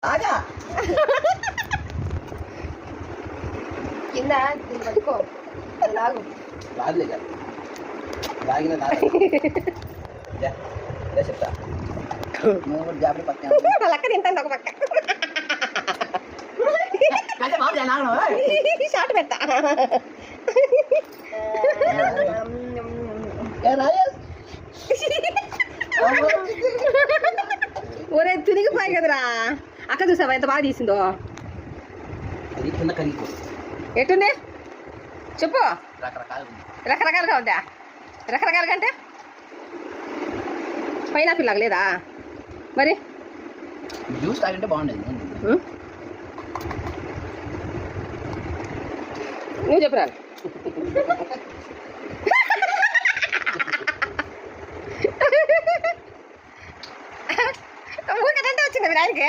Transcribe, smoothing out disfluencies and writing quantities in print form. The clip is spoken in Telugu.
ఆగా కింద పట్టుకో లాగు రాదులే లాగిన చెప్తా నువ్వు కూడా జాబ్ పక్కన లక్క తింటాను ఒక పక్క అంటే మామూలు షార్ట్ పెడతా ఒరే తిరిగిపోయి కదరా అక్క చూసావా ఎంత బాగా తీసిందో ఎట్టుంది చెప్పు రకరకాలుగా ఉందా రకరకాలుగా అంటే పైనాపిల్ లాగా లేదా మరి జ్యూస్ తాగింటే బాగుండేది నువ్వు చెప్పురా ఊరికంటే వచ్చింది మీ ఆయనకి